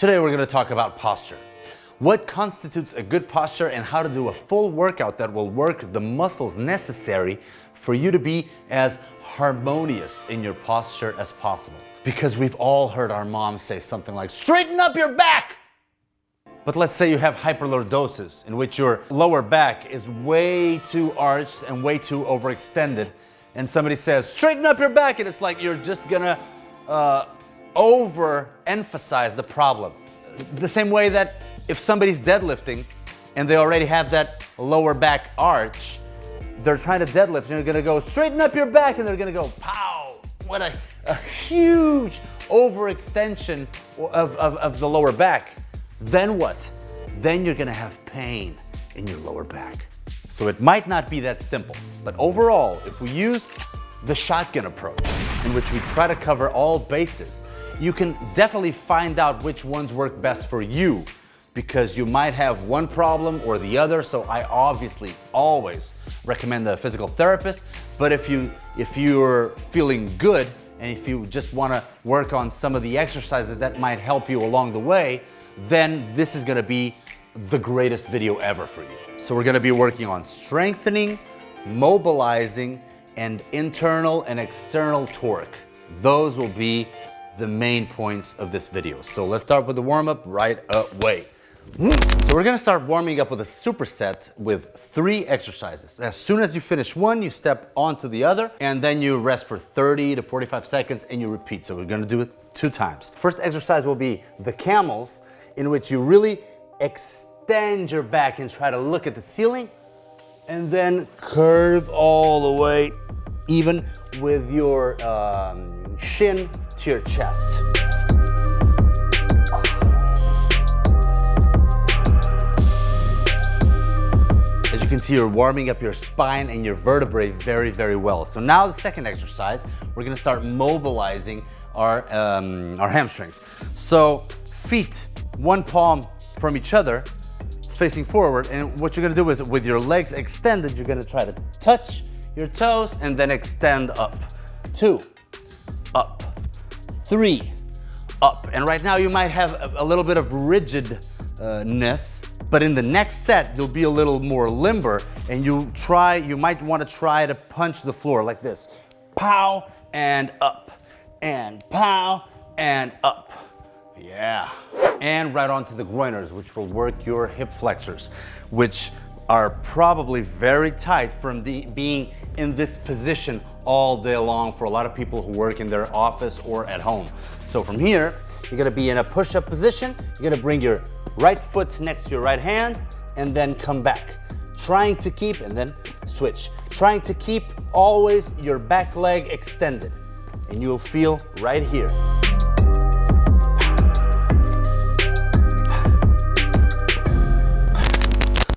Today we're going to talk about posture. What constitutes a good posture and how to do a full workout that will work the muscles necessary for you to be as harmonious in your posture as possible. Because we've all heard our moms say something like, straighten up your back! But let's say you have hyperlordosis, in which your lower back is way too arched and way too overextended, and somebody says, straighten up your back, and it's like you're just gonna overemphasize the problem. The same way that if somebody's deadlifting and they already have that lower back arch, they're trying to deadlift and you're gonna go, straighten up your back, and they're gonna go, pow! What a huge overextension of the lower back. Then what? Then you're gonna have pain in your lower back. So it might not be that simple, but overall, if we use the shotgun approach, in which we try to cover all bases, you can definitely find out which ones work best for you, because you might have one problem or the other. So I obviously always recommend a physical therapist, but if you're feeling good and if you just wanna work on some of the exercises that might help you along the way, then this is gonna be the greatest video ever for you. So we're gonna be working on strengthening, mobilizing, and internal and external torque. Those will be the main points of this video. So let's start with the warm-up right away. So we're gonna start warming up with a superset with 3 exercises. As soon as you finish one, you step onto the other, and then you rest for 30 to 45 seconds and you repeat. So we're gonna do it 2 times. First exercise will be the camels, in which you really extend your back and try to look at the ceiling, and then curve all the way, even with your shin to your chest. As you can see, you're warming up your spine and your vertebrae very, very well. So now the second exercise, we're gonna start mobilizing our hamstrings. So feet, one palm from each other, facing forward, and what you're gonna do is with your legs extended, you're gonna try to touch your toes and then extend up. 2, up, 3, up. And right now you might have a little bit of rigidness, but in the next set, you'll be a little more limber, and you might wanna try to punch the floor like this. Pow, and up, and pow, and up. Yeah. And right onto the groiners, which will work your hip flexors, which are probably very tight from being in this position all day long for a lot of people who work in their office or at home. So from here, you're gonna be in a push-up position. You're gonna bring your right foot next to your right hand and then come back. Trying to keep, and then switch. Trying to keep always your back leg extended. And you'll feel right here.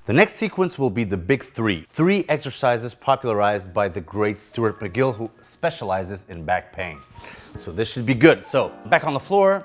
The next sequence will be the big 3. 3 exercises popularized by the great Stuart McGill, who specializes in back pain. So this should be good. So back on the floor,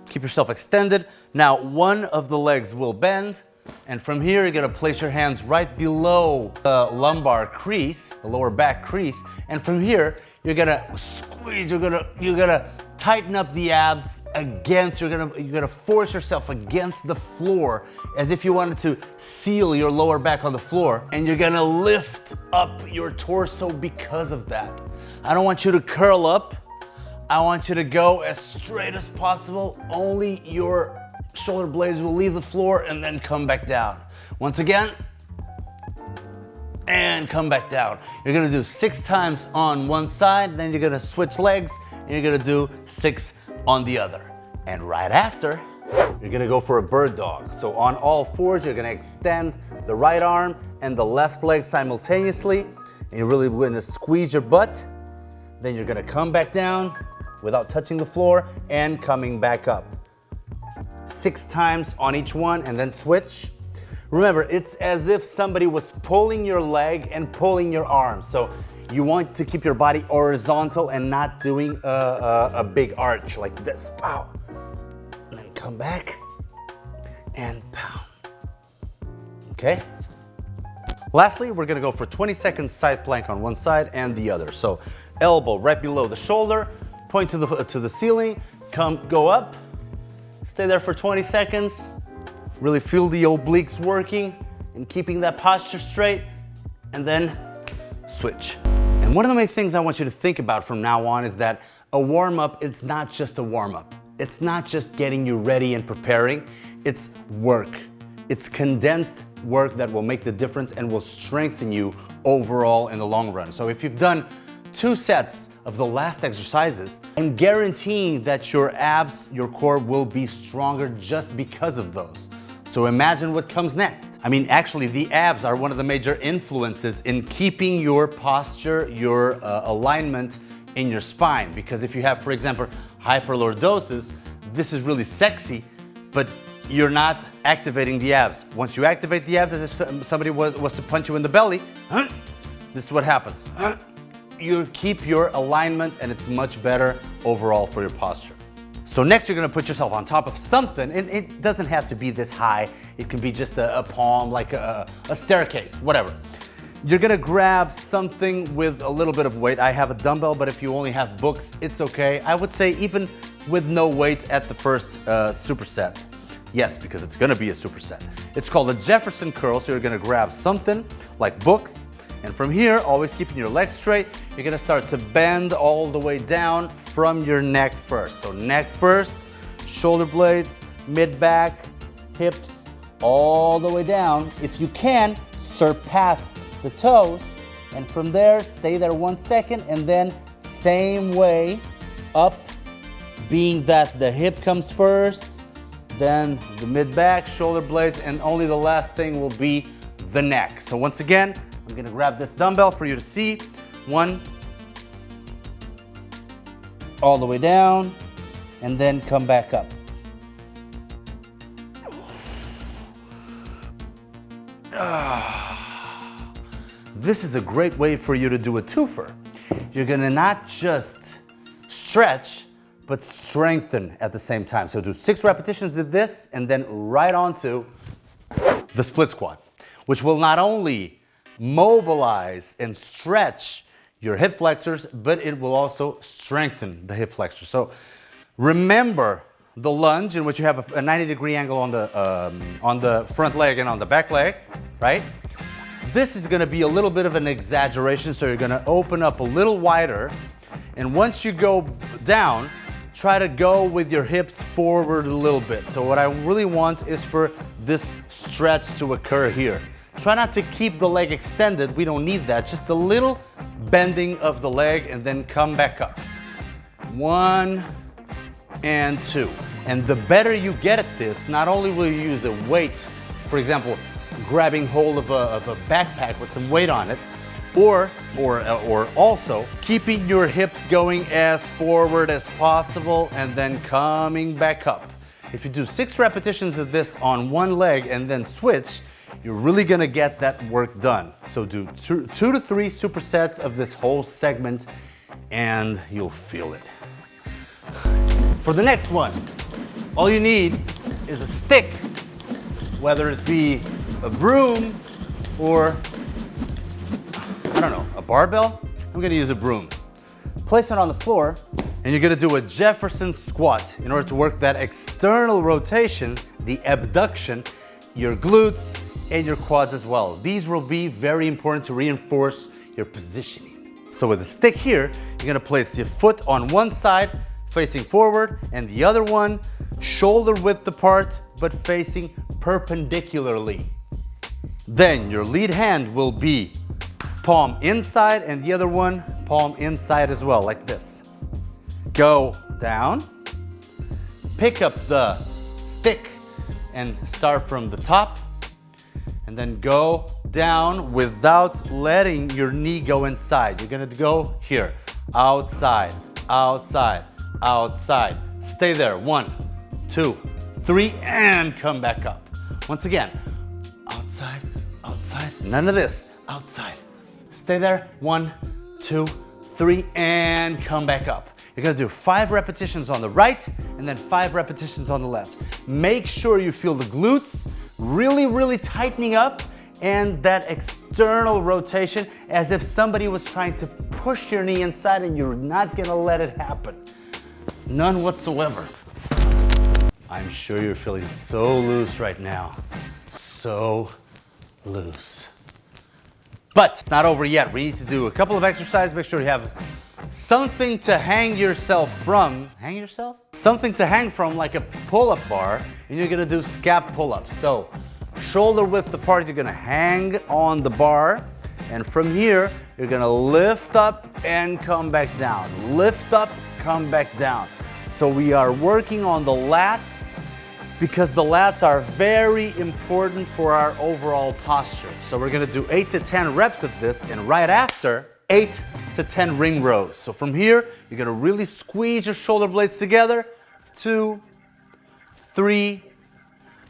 keep yourself extended. Now one of the legs will bend, and from here you're gonna place your hands right below the lumbar crease, the lower back crease, and from here you're gonna squeeze, you're gonna tighten up the abs against, you're gonna force yourself against the floor as if you wanted to seal your lower back on the floor, and you're gonna lift up your torso because of that. I don't want you to curl up. I want you to go as straight as possible. Only your shoulder blades will leave the floor and then come back down. Once again, and come back down. You're gonna do 6 times on one side, then you're gonna switch legs, and you're gonna do 6 on the other. And right after, you're gonna go for a bird dog. So on all 4s, you're gonna extend the right arm and the left leg simultaneously, and you're really gonna squeeze your butt. Then you're gonna come back down without touching the floor and coming back up. 6 times on each one, and then switch. Remember, it's as if somebody was pulling your leg and pulling your arm. So you want to keep your body horizontal and not doing a big arch like this. Pow. And then come back and pow. Okay? Lastly, we're gonna go for 20 seconds side plank on one side and the other. So elbow right below the shoulder, point to the ceiling, go up, Stay there for 20 seconds. Really feel the obliques working and keeping that posture straight, and then switch. And one of the main things I want you to think about from now on is that a warm-up, it's not just a warm-up. It's not just getting you ready and preparing, it's work. It's condensed work that will make the difference and will strengthen you overall in the long run. So if you've done 2 sets of the last exercises, I'm guaranteeing that your abs, your core will be stronger just because of those. So imagine what comes next. I mean, actually, the abs are one of the major influences in keeping your posture, your alignment in your spine. Because if you have, for example, hyperlordosis, this is really sexy, but you're not activating the abs. Once you activate the abs, as if somebody was to punch you in the belly, this is what happens. You keep your alignment, and it's much better overall for your posture. So next, you're gonna put yourself on top of something, and it doesn't have to be this high. It can be just a palm, like a staircase, whatever. You're gonna grab something with a little bit of weight. I have a dumbbell, but if you only have books, it's okay. I would say even with no weight at the first superset. Yes, because it's gonna be a superset. It's called a Jefferson Curl, so you're gonna grab something like books, and from here, always keeping your legs straight, you're gonna start to bend all the way down from your neck first. So neck first, shoulder blades, mid-back, hips, all the way down. If you can, surpass the toes, and from there, stay there 1 second, and then same way up, being that the hip comes first, then the mid-back, shoulder blades, and only the last thing will be the neck. So once again, I'm gonna grab this dumbbell for you to see. 1, all the way down, and then come back up. This is a great way for you to do a twofer. You're gonna not just stretch, but strengthen at the same time. So do 6 repetitions of this, and then right onto the split squat, which will not only mobilize and stretch your hip flexors, but it will also strengthen the hip flexors. So remember the lunge in which you have a 90-degree angle on the front leg and on the back leg, right? This is gonna be a little bit of an exaggeration, so you're gonna open up a little wider, and once you go down, try to go with your hips forward a little bit. So what I really want is for this stretch to occur here. Try not to keep the leg extended, we don't need that. Just a little bending of the leg, and then come back up. 1 and 2. And the better you get at this, not only will you use a weight, for example, grabbing hold of a backpack with some weight on it, or also keeping your hips going as forward as possible and then coming back up. If you do 6 repetitions of this on one leg and then switch, you're really gonna get that work done. So do 2 to 3 supersets of this whole segment, and you'll feel it. For the next one, all you need is a stick, whether it be a broom or, I don't know, a barbell. I'm gonna use a broom. Place it on the floor, and you're gonna do a Jefferson squat in order to work that external rotation, the abduction, your glutes, and your quads as well. These will be very important to reinforce your positioning. So with the stick here, you're gonna place your foot on one side, facing forward, and the other one, shoulder width apart, but facing perpendicularly. Then your lead hand will be palm inside, and the other one, palm inside as well, like this. Go down, pick up the stick, and start from the top, and then go down without letting your knee go inside. You're gonna go here, outside, outside, outside. Stay there, 1, 2, 3, and come back up. Once again, outside, outside, none of this, outside. Stay there, 1, 2, 3, and come back up. You're gonna do 5 repetitions on the right, and then 5 repetitions on the left. Make sure you feel the glutes really tightening up, and that external rotation as if somebody was trying to push your knee inside and you're not gonna let it happen. None whatsoever. I'm sure you're feeling so loose right now. So loose. But it's not over yet. We need to do a couple of exercises. Make sure you have something to hang yourself from. Hang yourself? Something to hang from, like a pull-up bar, and you're gonna do Scav Pullups. So shoulder width apart, you're gonna hang on the bar, and from here, you're gonna lift up and come back down. Lift up, come back down. So we are working on the lats, because the lats are very important for our overall posture. So we're gonna do 8 to 10 reps of this, and right after, 8 to 10 ring rows. So from here, you're gonna really squeeze your shoulder blades together. 2, 3,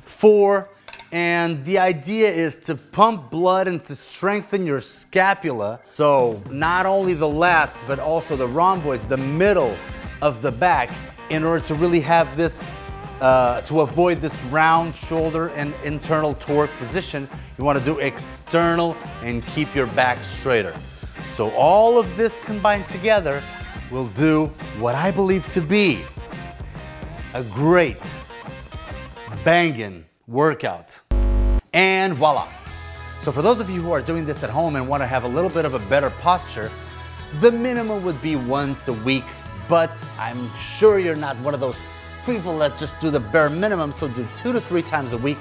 4, and the idea is to pump blood and to strengthen your scapula. So not only the lats, but also the rhomboids, the middle of the back, in order to really have this to avoid this round shoulder and internal torque position. You want to do external and keep your back straighter. So all of this combined together will do what I believe to be a great banging workout. And voila. So for those of you who are doing this at home and want to have a little bit of a better posture, the minimum would be once a week, but I'm sure you're not one of those people that just do the bare minimum, so do 2 to 3 times a week,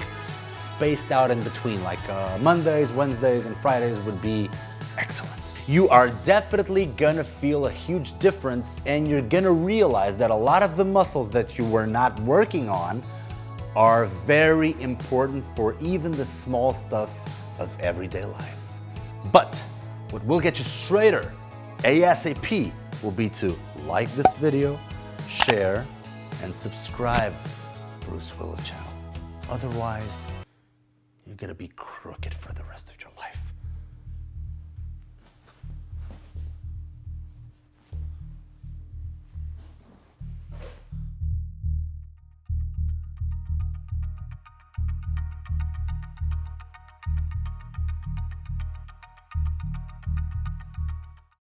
spaced out in between, like Mondays, Wednesdays, and Fridays would be excellent. You are definitely gonna feel a huge difference, and you're gonna realize that a lot of the muscles that you were not working on are very important for even the small stuff of everyday life. But what will get you straighter ASAP will be to like this video, share, and subscribe Bruce Willow channel. Otherwise, you're gonna be crooked for the rest of your life.